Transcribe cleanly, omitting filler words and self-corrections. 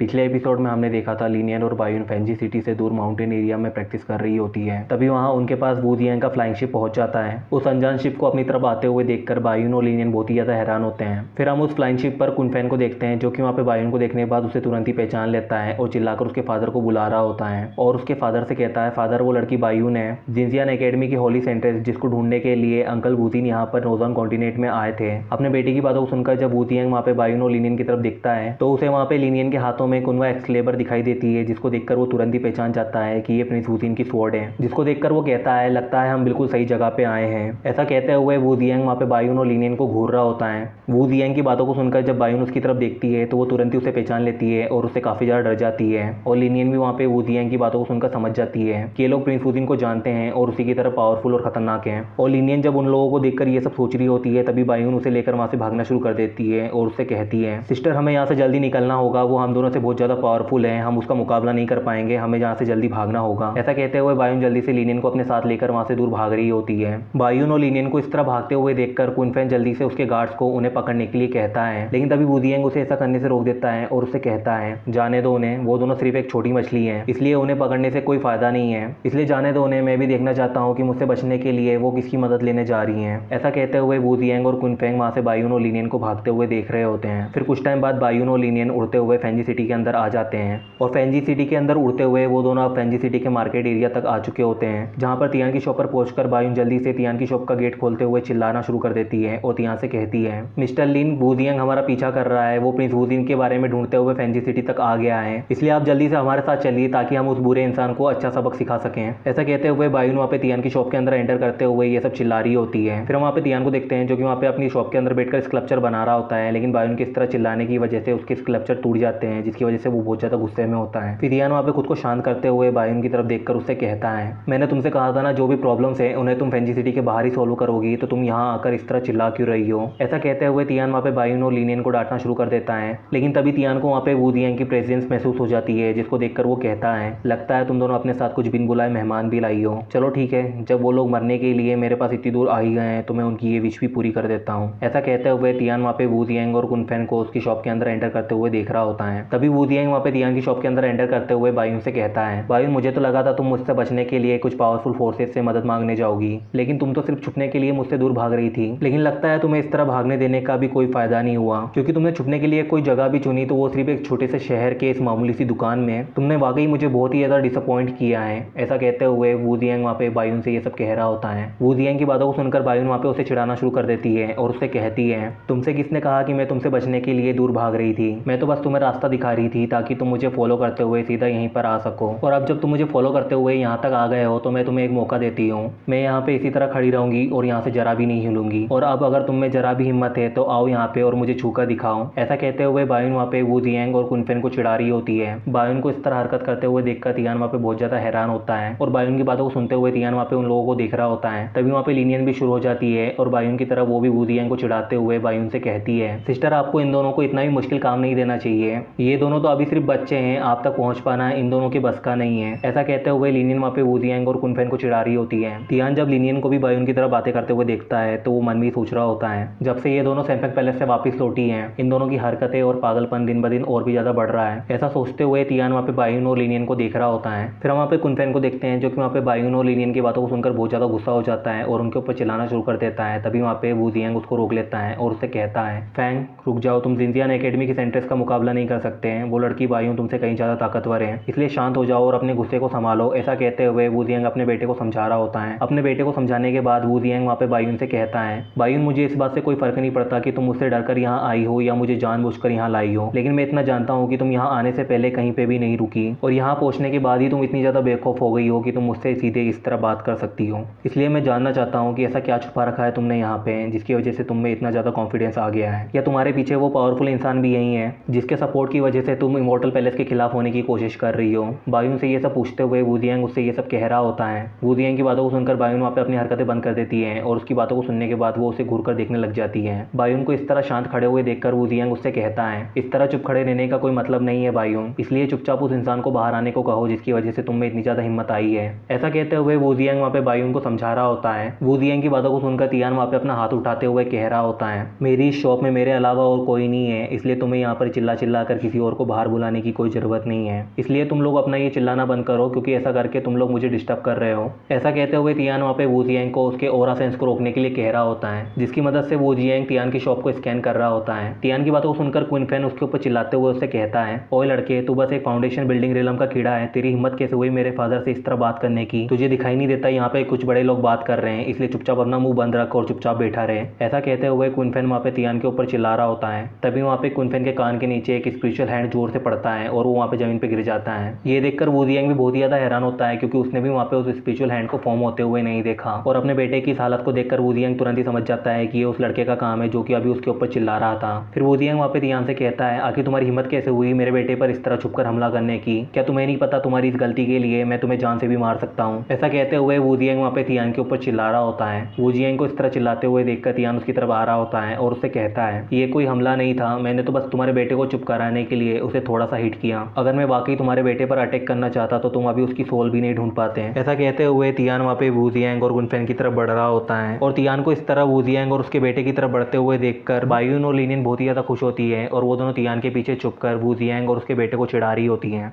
पिछले एपिसोड में हमने देखा था लिनियन और बायुन फैंजी सिटी से दूर माउंटेन एरिया में प्रैक्टिस कर रही होती है। तभी वहाँ उनके पास वू जियांग का फ्लाइंग शिप पहुंच जाता है। उस अनजान शिप को अपनी तरफ आते हुए देखकर बायुन और लिनियन बहुत ही ज़्यादा हैरान होते हैं। फिर हम उस फ्लाइंग शिप पर कुनफैन को देखते हैं, जो कि वहाँ पे बायुन को देखने के बाद उसे तुरंत ही पहचान लेता है और चिल्लाकर उसके फादर को बुला रहा होता है और उसके फादर से कहता है, फादर वो लड़की बायुन है जिनजियान एकेडमी की होली सेंट्रेस, जिसको ढूंढने के लिए अंकल वूजिन यहाँ पर नॉर्दर्न कॉन्टिनेंट में आए थे। अपने बेटे की बातों को सुनकर जब वू जियांग वहाँ पे बायुन और लिनियन की तरफ दिखता है तो उसे वहाँ पे लिनियन के हाथों में कुनवा एक्सक्लेबर दिखाई देती है, जिसको देखकर वो तुरंत ही पहचान जाता है कि ये प्रिंस वूजिन की स्वॉर्ड है। जिसको देखकर वो कहता है, लगता है हम बिल्कुल सही जगह पे आए हैं। ऐसा कहते हुए वू जियांग वहाँ पे बायुन और लिनियन को घूर रहा होता है। वू जियांग की बातों को सुनकर जब बायुन उसकी तरफ देखती है तो वो तुरंत ही उसे पहचान लेती है और उससे काफी ज्यादा डर जाती है। और लिनियन भी वहाँ पे वू जियांग की बातों को सुनकर समझ जाती है कि ये लोग प्रिंस वूजिन को जानते हैं और उसी की तरह पावरफुल और खतरनाक है। और लिनियन जब उन लोगों को देखकर ये सब सोच रही होती है तभी बायुन उसे लेकर वहाँ से भागना शुरू कर देती है और उससे कहती है, सिस्टर हमें यहाँ से जल्दी निकलना होगा, वो हम दोनों से बहुत ज़्यादा पावरफुल है, हम उसका मुकाबला नहीं कर पाएंगे, हमें यहाँ से जल्दी भागना होगा। ऐसा कहते हुए बायुन जल्दी से लिनियन को अपने साथ लेकर वहाँ से दूर भाग रही होती है। बायुन और लिनियन को इस तरह भागते हुए देखकर कुनफैन जल्दी से उसके गार्ड्स को उन्हें पकड़ने के लिए कहता है, लेकिन तभी वू जियांग उसे ऐसा करने से रोक देता है और उससे कहता है, जाने दो उन्हें, वो दोनों सिर्फ एक छोटी मछली है, इसलिए उन्हें पकड़ने से कोई फायदा नहीं है, इसलिए जाने दो उन्हें, मैं भी देखना चाहता हूँ कि मुझसे बचने के लिए वो किसकी मदद लेने जा रही हैं। ऐसा कहते हुए वू जियांग और कुनफैन वहाँ से बायुन और लिनियन को भागते हुए देख रहे होते हैं। फिर कुछ टाइम बाद बायुन और लिनियन उड़ते हुए फैंजी सिटी के अंदर आ जाते हैं और फैंजी सिटी के अंदर उड़ते हुए वो दोनों अब फैंजी सिटी के मार्केट एरिया तक आ चुके होते हैं, जहाँ पर तियान की शॉप पर पहुंचकर बायुन जल्दी से तियान की शॉप का गेट खोलते हुए चिल्लाना शुरू कर देती है और तियान से कहती है, मिस्टर लिन, वू जियांग हमारा पीछा कर रहा है, वो प्रिंस वूजिन के बारे में ढूंढते हुए फैंजी सिटी तक आ गया है, इसलिए आप जल्दी से हमारे साथ चलिए ताकि हम उस बुरे इंसान को अच्छा सबक सिखा सकें। ऐसा कहते हुए बायुन वहाँ पे तियान की शॉप के अंदर एंटर करते हुए ये सब चिल्ला रही होती है। फिर हम वहाँ पे तियान को देखते हैं जो कि वहाँ पे अपनी शॉप के अंदर बैठकर स्कल्पचर बना रहा होता है, लेकिन बायुन की इस तरह चिल्लाने की वजह से उसके स्कल्पचर टूट जाते हैं, जिसकी वजह से वो बहुत ज़्यादा गुस्से में होता है। फिर तियान वहाँ पे खुद को शांत करते हुए बायुन की तरफ देखकर उससे कहता है, मैंने तुमसे कहा था ना, जो भी प्रॉब्लम्स है उन्हें तुम फैंजी सिटी के बाहर ही सॉल्व करोगी, तो तुम यहाँ आकर इस तरह चिल्ला क्यों रही हो। ऐसा कहते हुए तियान वहाँ पे बायुन और लिनियन को डांटना शुरू कर देता है, लेकिन तभी तियान को वहाँ पे वू जियांग की प्रेजेंस महसूस हो जाती है, जिसको देखकर वो कहता है, लगता है तुम दोनों अपने साथ कुछ बिन बुलाए मेहमान भी लाई हो। चलो ठीक है, जब वो लोग मरने के लिए मेरे पास इतनी दूर आ ही गए हैं तो मैं उनकी ये विश भी पूरी कर देता हूँ। ऐसा कहते हुए तियान वहाँ पे वू जियांग और कुनफैन को उसकी शॉप के अंदर एंटर करते हुए देख रहा होता है। तभी वू जियांग वहाँ पे तियान की शॉप के अंदर एंटर करते हुए बायुन से कहता है, बायुन मुझे तो लगा था तुम मुझसे बचने के लिए कुछ पावरफुल फोर्सेस से मदद मांगने जाओगी, लेकिन तुम तो सिर्फ छुपने के लिए मुझसे दूर भाग रही थी। लेकिन लगता है तुम्हें इस तरह भागने देने का भी कोई फायदा नहीं हुआ, क्योंकि तुमने छुपने के लिए कोई जगह भी चुनी तो वो सिर्फ एक छोटे से शहर के इस मामूली सी दुकान में। तुमने वाकई मुझे बहुत ही ज़्यादा डिसअपॉइंट किया है। ऐसा कहते हुए वू जियांग वहाँ पे बायुन से ये सब कह रहा होता है। वू जियांग की बातों को सुनकर बायुन वहाँ पे उसे चिढ़ाना शुरू कर देती है और उससे कहती है, तुमसे किसने कहा कि मैं तुमसे बचने के लिए दूर भाग रही थी, मैं तो बस तुम्हें रास्ता दिखा रही थी ताकि तुम मुझे फॉलो करते हुए सीधा यहीं पर आ सको। और अब जब तुम मुझे फॉलो करते हुए यहाँ तक आ गए हो तो मैं तुम्हें एक मौका देती हूँ, मैं यहाँ पे इसी तरह खड़ी रहूंगी और यहाँ से जरा भी नहीं हिलूंगी, और अब अगर तुम में जरा भी हिम्मत है तो आओ यहाँ पे और मुझे छूकर दिखाओ। ऐसा कहते हुए बायुन वहाँ पे वू जियांग और कुनफैन को चिढ़ा रही होती है। बायुन को इस तरह हरकत करते हुए देखकर तियान वहाँ पे बहुत ज़्यादा हैरान होता है और बायुन की बातों को सुनते हुए तियान वहाँ पे उन लोगों को देख रहा होता है। तभी वहाँ पे लिनियन भी शुरू हो जाती है और बायुन की तरफ वो भी वू जियांग को चिढ़ाते हुए बायुन से कहती है, सिस्टर आपको इन दोनों को इतना भी मुश्किल काम नहीं देना चाहिए, ये दोनों तो अभी सिर्फ बच्चे हैं, आप तक पहुँच पाना इन दोनों के बस का नहीं है। ऐसा कहते हुए लिनियन वहाँ पे वू जियांग और कुनफैन को चिढ़ा रही होती है। तियान जब लिनियन को भी बायुन की तरफ बातें करते हुए देखता है तो वो मन में सोच रहा होता है, जब से ये दोनों सैंफेंग पैलेस से वापस लौटी हैं इन दोनों की हरकतें और पागलपन दिन ब दिन और भी ज़्यादा बढ़ रहा है। ऐसा सोचते हुए तियान वहाँ पे बायुन और लिनियन को देख रहा होता है। फिर हम वहाँ पे कुनफैन को देखते हैं जो कि वहाँ पे बायुन और लिनियन की बातों को सुनकर बहुत ज़्यादा गुस्सा हो जाता है और उनके ऊपर चिल्लाना शुरू कर देता है। तभी वहाँ पे वू जियांग उसको रोक लेता है और उससे कहता है, फैंग रुक जाओ, तुम जिनजियान एकेडमी की सेंट्रेस का मुकाबला नहीं कर सकते हैं, वो लड़की बायुन तुमसे कहीं ज़्यादा ताकतवर है, इसलिए शांत हो जाओ और अपने गुस्से को संभालो। ऐसा कहते हुए वू जियांग अपने बेटे को समझा रहा होता है। अपने बेटे को समझाने के बाद वू जियांग वहाँ पे बायुन से कहता है, बायुन मुझे इस बात से कोई फर्क नहीं पड़ता कि तुम मुझसे डरकर यहाँ आई हो या मुझे जानबूझकर यहाँ लाई हो, लेकिन मैं इतना जानता हूँ कि तुम यहाँ आने से पहले कहीं पे भी नहीं रुकी और यहाँ पहुँचने के बाद ही तुम इतनी ज़्यादा बेखौफ हो गई हो कि तुम मुझसे सीधे इस तरह बात कर सकती हो। इसलिए मैं जानना चाहता हूँ कि ऐसा क्या छुपा रखा है तुमने यहाँ पे जिसकी वजह से तुम में इतना ज़्यादा कॉन्फिडेंस आ गया है, या तुम्हारे पीछे वो पावरफुल इंसान भी यही है जिसके सपोर्ट की वजह से तुम इमॉर्टल पैलेस के खिलाफ होने की कोशिश कर रही हो। बायुन से ये सब पूछते हुए वू जियांग उससे ये सब कह रहा होता है। वू जियांग की बातों को सुनकर बायुन वहाँ पे अपनी हरकतें बंद कर देती है और उसकी बातों को सुनने के बाद वो उसे घूर कर देखने लग जाती है। बायुन को इस तरह शांत खड़े हुए देखकर वू जियांग उससे कहता है, इस तरह चुप खड़े रहने का कोई मतलब नहीं है बायुन, इसलिए चुपचाप उस इंसान को बाहर आने को कहो जिसकी वजह से तुम में इतनी ज़्यादा हिम्मत आई है। ऐसा कहते हुए वू जियांग वहाँ पे बायुन को समझा रहा होता है। वू जियांग की बातों को सुनकर तियान वहाँ पे अपना हाथ उठाते हुए कह रहा होता है, मेरी इस शॉप में मेरे अलावा और कोई नहीं है, इसलिए तुम्हें यहाँ पर चिल्ला चिल्ला कर किसी और को बाहर बुलाने की कोई ज़रूरत नहीं है, इसलिए तुम लोग अपना ये चिल्लाना बंद करो, क्योंकि ऐसा करके तुम लोग मुझे डिस्टर्ब कर रहे हो। ऐसा कहते हुए तियान वहाँ पे वू जियांग को उसके ऑरा सेंस को रोकने के लिए कह रहा होता है, जिसकी मदद से वू जियांग तियान की शॉप को स्कैन कर रहा होता है। तियान की बातों को सुनकर क्वीन फैन उसके ऊपर चिल्लाते हुए उससे कहता है, ओए लड़के, तू बस एक फाउंडेशन बिल्डिंग रिलम का कीड़ा है, तेरी हिम्मत कैसे हुई मेरे फादर से इस तरह बात करने की? तुझे दिखाई नहीं देता यहाँ पे कुछ बड़े लोग बात कर रहे हैं, इसलिए चुपचाप अपना मुंह बंद रख और चुपचाप बैठा रहे। ऐसा कहते हुए क्वीन फैन वहाँ पे तियान के ऊपर चिल्ला रहा होता है। तभी वहाँ पे क्वीन फैन के कान के नीचे एक स्पिरिचुअल हैंड जोर से पड़ता है और वो वहाँ पे जमीन पे गिर जाता है। ये देखकर वू जियांग भी बहुत ही ज्यादा हैरान होता है, क्योंकि उसने भी वहाँ पे उस स्पिरिचुअल हैंड को फॉर्म होते हुए नहीं देखा। और अपने बेटे की इस हालत को देखकर वू जियांग तुरंत ही समझ जाता है कि ये उस लड़के का काम है जो कि अभी उसके ऊपर चिल्ला रहा था। फिर वू जियांग वहाँ पे तियान से कहता है, आखिर तुम्हारी हिम्मत कैसे हुई मेरे बेटे पर इस तरह छुपकर हमला करने की? क्या तुम्हें नहीं पता तुम्हारी इस गलती के लिए मैं तुम्हें जान से भी मार सकता हूँ? ऐसा कहते हुए वू जियांग वहाँ पे तियान के ऊपर चिल्ला रहा होता है। वू जियांग को इस तरह चिल्लाते हुए देखकर तियान उसकी तरफ आ रहा होता है और उससे कहता है, ये कोई हमला नहीं था, मैंने तो बस तुम्हारे बेटे को चुप कराने के लिए उसे थोड़ा सा हिट किया। अगर मैं वाकई तुम्हारे बेटे पर अटैक करना चाहता तो तुम अभी उसकी सोल भी नहीं ढूंढ पाते। ऐसा कहते हुए तियान वहाँ पे वू जियांग और क्वीन फैन की तरफ बढ़ रहा होता है और तियान को इस तरह वू जियांग और उसके बेटे की तरफ बढ़ते हुए देखकर बायून और लिनियन बहुत ही ज्यादा खुश होती है और वो दोनों तियान के पीछे छुपकर वू जियांग और उसके बेटे को चिढ़ा रही होती है।